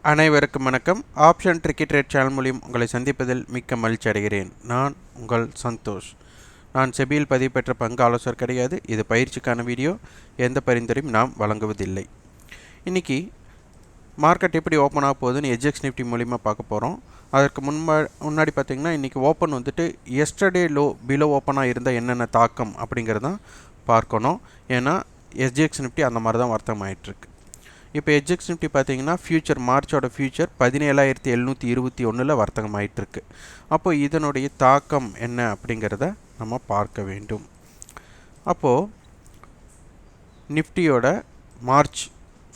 அனைவருக்கும் வணக்கம். Option tricky trade channel மூலியம் உங்களை சந்திப்பதில் மிக்க மகிழ்ச்சி அடைகிறேன். நான் உங்கள் சந்தோஷ். நான் செபியில் பதிவு பெற்ற பங்கு ஆலோசகர் கிடையாது. இது பயிற்சிக்கான வீடியோ. எந்த பரிந்துரையும் நாம் வழங்குவதில்லை. இன்றைக்கி மார்க்கெட் எப்படி ஓப்பன் ஆக போகுதுன்னு HEDGE நிஃப்டி மூலிமா பார்க்க போகிறோம். அதற்கு முன்னாடி பார்த்திங்கன்னா இன்றைக்கி ஓப்பன் வந்துட்டு எஸ்டர்டே லோ பிலோ ஓப்பனாக இருந்தால் என்னென்ன தாக்கம் அப்படிங்கிறதான் பார்க்கணும். ஏன்னா HEDGE நிஃப்டி அந்த மாதிரி தான் வர்த்தகம் ஆகிட்டுருக்கு. இப்போ HEDGE நிஃப்டி பார்த்தீங்கன்னா ஃபியூச்சர் மார்ச்சோட ஃபியூச்சர் 17,721 வர்த்தகம் ஆகிட்டுருக்கு. அப்போ இதனுடைய தாக்கம் என்ன அப்படிங்கிறத நம்ம பார்க்க வேண்டும். அப்போது நிஃப்டியோட மார்ச்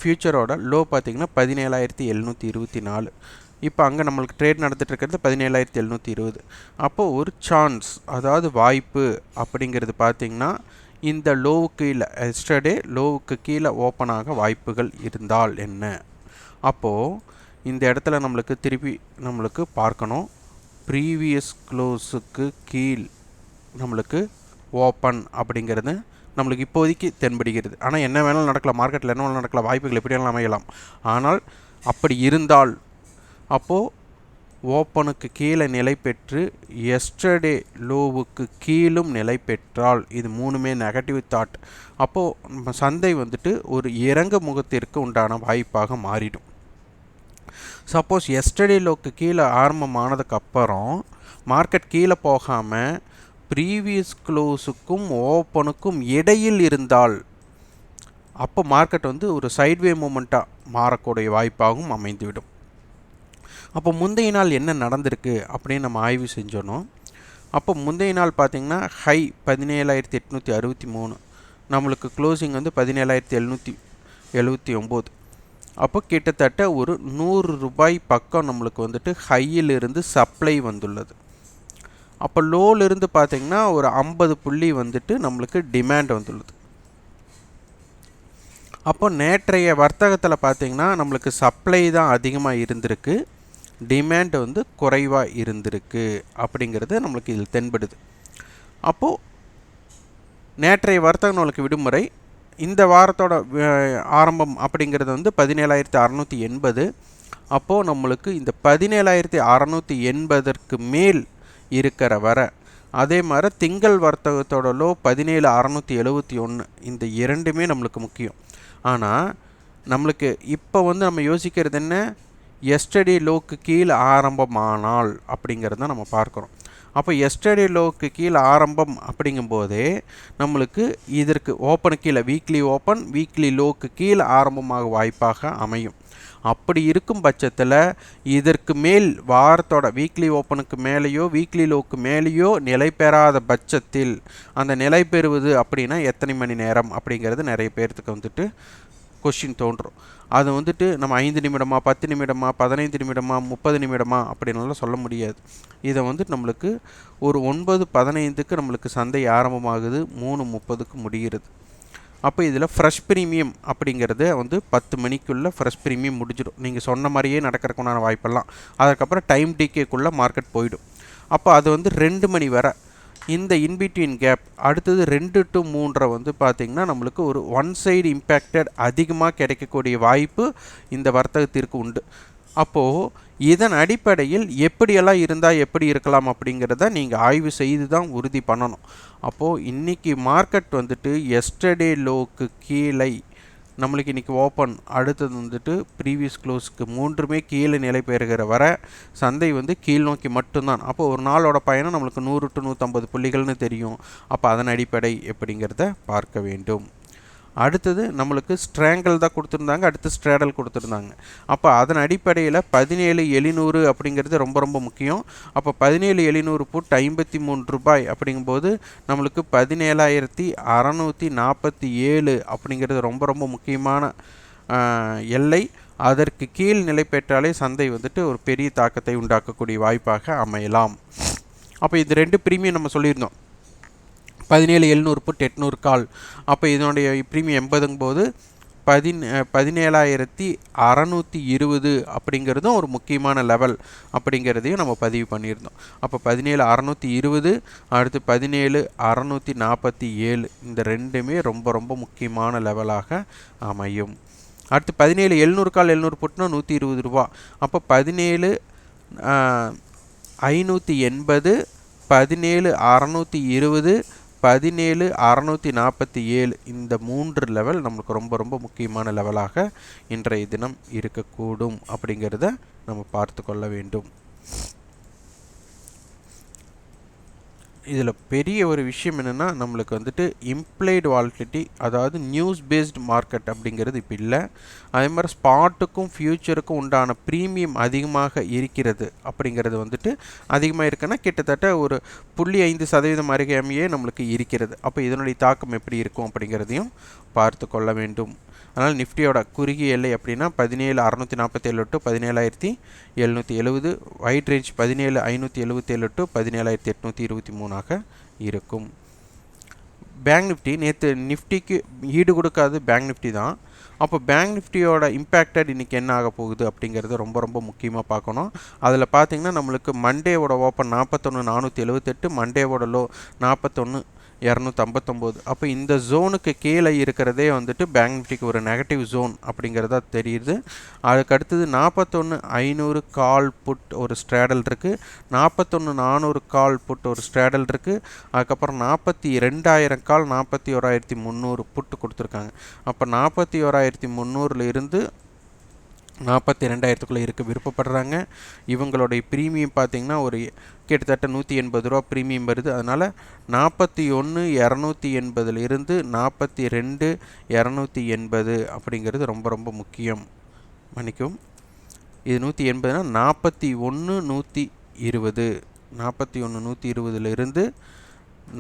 ஃபியூச்சரோட லோ பார்த்திங்கன்னா 17,724. இப்போ அங்கே நம்மளுக்கு ட்ரேட் நடந்துகிட்டு இருக்கிறது 17,720. அப்போது ஒரு சான்ஸ், அதாவது வாய்ப்பு அப்படிங்கிறது பார்த்திங்கன்னா இந்த லோவுக்கு கீழே எஸ்டர்டே லோவுக்கு கீழே ஓப்பனாக வாய்ப்புகள் இருந்தால் என்ன, அப்போது இந்த இடத்துல நம்மளுக்கு பார்க்கணும். ப்ரீவியஸ் க்ளோஸுக்கு கீழ் நம்மளுக்கு ஓப்பன் அப்படிங்கிறது நம்மளுக்கு இப்போதைக்கு தென்படுகிறது. ஆனால் என்ன வேணாலும் நடக்கலாம், மார்க்கெட்டில் என்ன வேணாலும் நடக்கலாம், வாய்ப்புகள் எப்படி வேணாலும் அமையலாம். ஆனால் அப்படி இருந்தால் அப்போது ஓப்பனுக்கு கீழே நிலை பெற்று எஸ்டர்டே லோவுக்கு கீழும் நிலை பெற்றால் இது மூணுமே நெகட்டிவ் தாட். அப்போது சந்தை வந்துட்டு ஒரு இறங்கு முகத்திற்கு உண்டான வாய்ப்பாக மாறிடும். சப்போஸ் எஸ்டர்டே லோவுக்கு கீழே ஆரம்பமானதுக்கப்புறம் மார்க்கெட் கீழே போகாமல் ப்ரீவியஸ் க்ளோஸுக்கும் ஓப்பனுக்கும் இடையில் இருந்தால் அப்போ மார்க்கெட் வந்து ஒரு சைட்வே மூமெண்ட்டாக மாறக்கூடிய வாய்ப்பாகவும் அமைந்துவிடும். அப்போ முந்தைய நாள் என்ன நடந்திருக்கு அப்படின்னு நம்ம ஆய்வு செஞ்சோன்னோ, அப்போ முந்தைய நாள் பார்த்திங்கன்னா ஹை 17,863, நம்மளுக்கு க்ளோசிங் வந்து 17,779. அப்போ கிட்டத்தட்ட ஒரு 100 ரூபாய் பக்கம் நம்மளுக்கு வந்துட்டு ஹையிலிருந்து சப்ளை வந்துள்ளது. அப்போ லோலிருந்து பார்த்திங்கன்னா ஒரு 50 புள்ளி வந்துட்டு நம்மளுக்கு டிமாண்ட் வந்துள்ளது. அப்போ நேற்றைய வர்த்தகத்தில் பார்த்திங்கன்னா நம்மளுக்கு சப்ளை தான் அதிகமாக இருந்திருக்கு, டிமாண்ட் வந்து குறைவாக இருந்திருக்கு அப்படிங்கிறது நம்மளுக்கு இதில் தென்படுது. அப்போது நேற்றைய வர்த்தக நாளுக்கு விடுமுறை, இந்த வாரத்தோட ஆரம்பம் அப்படிங்கிறது வந்து 17,680. அப்போது நம்மளுக்கு இந்த 17,680 மேல் இருக்கிற வர, அதே மாதிரி திங்கள் வர்த்தகத்தோட லோ 17,671. இந்த இரண்டுமே நம்மளுக்கு முக்கியம். ஆனால் நம்மளுக்கு இப்போ வந்து நம்ம யோசிக்கிறது என்ன, எஸ்டர்டே லோவுக்கு கீழே ஆரம்பமானால் அப்படிங்கிறது தான் நம்ம பார்க்குறோம். அப்போ எஸ்டர்டே லோவுக்கு கீழே ஆரம்பம் அப்படிங்கும்போதே நம்மளுக்கு இதற்கு ஓப்பனுக்கு கீழே வீக்லி லோவுக்கு கீழே ஆரம்பமாக வாய்ப்பாக அமையும். அப்படி இருக்கும் பட்சத்தில் இதற்கு மேல் வாரத்தோட வீக்லி ஓப்பனுக்கு மேலேயோ வீக்லி லோவுக்கு மேலேயோ நிலை பெறாத பட்சத்தில் அந்த நிலை பெறுவது அப்படின்னா எத்தனை மணி நேரம் அப்படிங்கிறது நிறைய பேர்த்துக்கு வந்துட்டு கொஷின் தோன்றும். அது வந்துட்டு நம்ம 5 நிமிடமா 10 நிமிடமா 15 நிமிடமா 30 நிமிடமா அப்படின்னாலும் சொல்ல முடியாது. இதை வந்துட்டு நம்மளுக்கு ஒரு 9:15க்கு நம்மளுக்கு சந்தை ஆரம்பமாகுது, 3:30க்கு முடிகிறது. அப்போ இதில் ஃப்ரெஷ் ப்ரீமியம் அப்படிங்கிறது வந்து 10 மணிக்குள்ளே ஃப்ரெஷ் ப்ரீமியம் முடிஞ்சிடும். நீங்கள் சொன்ன மாதிரியே நடக்கிறதுக்குண்டான வாய்ப்பெல்லாம். அதுக்கப்புறம் டைம் டிகேக்குள்ளே மார்க்கெட் போயிடும். அப்போ அது வந்து 2 மணி வரை இந்த இன்பிட்வீன் கேப், அடுத்தது 2 to 3 வந்து பார்த்திங்கன்னா நம்மளுக்கு ஒரு ஒன் சைடு இம்பேக்டட் அதிகமாக கிடைக்கக்கூடிய வாய்ப்பு இந்த வர்த்தகத்திற்கு உண்டு. அப்போது இதன் அடிப்படையில் எப்படியெல்லாம் இருந்தால் எப்படி இருக்கலாம் அப்படிங்கிறத நீங்கள் ஆய்வு செய்து தான் உறுதி பண்ணணும். அப்போது இன்றைக்கி மார்க்கெட் வந்துட்டு எஸ்டர்டே லோவுக்கு கீழே நம்மளுக்கு இன்றைக்கி ஓப்பன், அடுத்தது வந்துட்டு ப்ரீவியஸ் க்ளோஸுக்கு மூன்றுமே கீழே நிலை பெறுகிற வர சந்தை வந்து கீழ் நோக்கி மட்டும்தான். அப்போ ஒரு நாளோட பயணம் நம்மளுக்கு 100 to 150 புள்ளிகள்னு தெரியும். அப்போ அதன் அடிப்படை எப்படிங்கிறத பார்க்க வேண்டும். அடுத்தது நம்மளுக்கு ஸ்ட்ராங்கிள் தான் கொடுத்துருந்தாங்க, அடுத்து ஸ்ட்ராடல் கொடுத்துருந்தாங்க. அப்போ அதன் அடிப்படையில் 17,700 அப்படிங்கிறது ரொம்ப ரொம்ப முக்கியம். அப்போ 17,700 புட் 53 ரூபாய் அப்படிங்கும்போது நம்மளுக்கு 17,647 அப்படிங்கிறது ரொம்ப ரொம்ப முக்கியமான எல்லை. அதற்கு கீழ் நிலை பெற்றாலே சந்தை வந்துட்டு ஒரு பெரிய தாக்கத்தை உண்டாக்கக்கூடிய வாய்ப்பாக அமையலாம். அப்போ இது 2 ப்ரீமியம் நம்ம சொல்லியிருந்தோம், 17,700 புட் 800 கால். அப்போ இதனுடைய ப்ரீமியம் 80ங்கும்போது 17,620 அப்படிங்கிறதும் ஒரு முக்கியமான லெவல் அப்படிங்கிறதையும் நம்ம பதிவு பண்ணியிருந்தோம். அப்போ 17,620 அடுத்து 17,647 இந்த ரெண்டுமே ரொம்ப ரொம்ப முக்கியமான லெவலாக அமையும். அடுத்து 17 700 கால் 700 புட்னா 120 ரூபா. அப்போ 17 580, 17 620, 17 647 இந்த 3 லெவல் நமக்கு ரொம்ப ரொம்ப முக்கியமான லெவலாக இன்றைய தினம் இருக்கக்கூடும் அப்படிங்கிறத நம்ம பார்த்து கொள்ள வேண்டும். இதில் பெரிய ஒரு விஷயம் என்னென்னா, நம்மளுக்கு வந்துட்டு இம்ப்ளைடு வாலிடிட்டி, அதாவது நியூஸ் பேஸ்டு மார்க்கெட் அப்படிங்கிறது இப்போ இல்லை. அதே மாதிரி ஸ்பாட்டுக்கும் ஃப்யூச்சருக்கும் உண்டான ப்ரீமியம் அதிகமாக இருக்கிறது அப்படிங்கிறது வந்துட்டு அதிகமாக இருக்குன்னா கிட்டத்தட்ட ஒரு 0.5% அருகாமையே நம்மளுக்கு இருக்கிறது. அப்போ இதனுடைய தாக்கம் எப்படி இருக்கும் அப்படிங்கிறதையும் பார்த்து கொள்ள வேண்டும். அதனால் நிஃப்டியோட குறுகிய எல்லை அப்படின்னா 17,647 டு 17,770, வைட் ரேஞ்ச் 17,577 டு 17,823 இருக்கும். பேங்க் நிஃப்டி நேற்று நிஃப்டிக்கு ஈடு கொடுக்காது பேங்க் நிஃப்டி தான். அப்போ பேங்க் நிஃப்டியோட இம்பேக்டட் இன்றைக்கி என்ன ஆக போகுது அப்படிங்கிறது ரொம்ப ரொம்ப முக்கியமாக பார்க்கணும். அதில் பார்த்திங்கன்னா நம்மளுக்கு மண்டேவோட ஓப்பன் 41,478, மண்டேவோட லோ 41,259. அப்போ இந்த ஜோனுக்கு கீழே இருக்கிறதே வந்துட்டு பேங்க் நிஃப்டிக்கு ஒரு நெகட்டிவ் ஜோன் அப்படிங்கிறதா தெரியுது. அதுக்கு அடுத்தது 41,500 கால் புட் ஒரு ஸ்ட்ராடல் இருக்குது, 41,400 கால் புட் ஒரு ஸ்ட்ராடல் இருக்குது. அதுக்கப்புறம் 42,000 கால் 41,300 புட்டு கொடுத்துருக்காங்க. அப்போ 41,300 இருந்து 42,000க்குள்ளே இருக்க விருப்பப்படுறாங்க. இவங்களுடைய ப்ரீமியம் பார்த்திங்கன்னா ஒரு கிட்டத்தட்ட 180 ரூபா ப்ரீமியம் வருது. அதனால் 41,280 இருந்து 42,280 அப்படிங்கிறது ரொம்ப ரொம்ப முக்கியம். மன்னிக்கும், இது 180னா 41,120, 41,120 இருந்து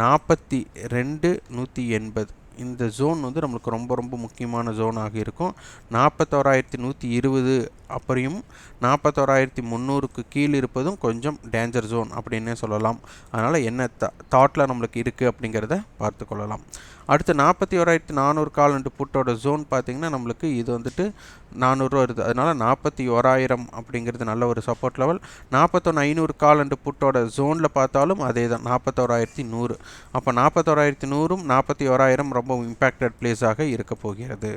42,180 இந்த ஜோன் வந்து நம்மளுக்கு ரொம்ப ரொம்ப முக்கியமான ஜோனாக இருக்கும். 41,120 அப்படியும் 41,300க்கு கீழ் இருப்பதும் கொஞ்சம் டேஞ்சர் ஜோன் அப்படின்னே சொல்லலாம். அதனால் என்ன தாட்டில் நம்மளுக்கு இருக்குது அப்படிங்கிறத பார்த்து கொள்ளலாம். அடுத்து 41,400 கால் அண்டு புட்டோட ஜோன் பார்த்திங்கன்னா நம்மளுக்கு இது வந்துட்டு 400 ரூபா வருது. அதனால் 41,000 அப்படிங்கிறது நல்ல ஒரு சப்போர்ட் லெவல். 41,500 கால் அண்டு புட்டோட ஜோனில் பார்த்தாலும் அதே தான் 41,100. அப்போ 41,100ம் 41,000 ரொம்ப இம்பேக்டட் பிளேஸாக இருக்க போகிறது.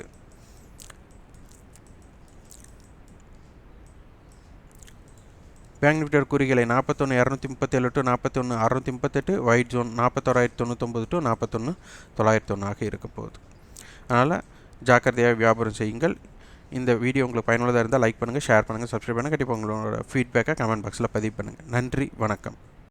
பேங்க் நிஃப்டியோட குறிகளை 41,237 டு 41,638, ஒயிட் ஜோன் 41,099 டு 41,901 இருக்க போகுது. அதனால் ஜாக்கிரதையாக வியாபாரம் செய்யுங்கள். இந்த வீடியோ உங்களுக்கு பயனுள்ளதாக இருந்தால் லைக் பண்ணுங்கள், ஷேர் பண்ணுங்கள், சப்ஸ்கிரைப் பண்ணுங்கள். கண்டிப்பாக உங்களோட ஃபீட்பேக்கை கமெண்ட் பாக்ஸில் பதிவு பண்ணுங்கள். நன்றி, வணக்கம்.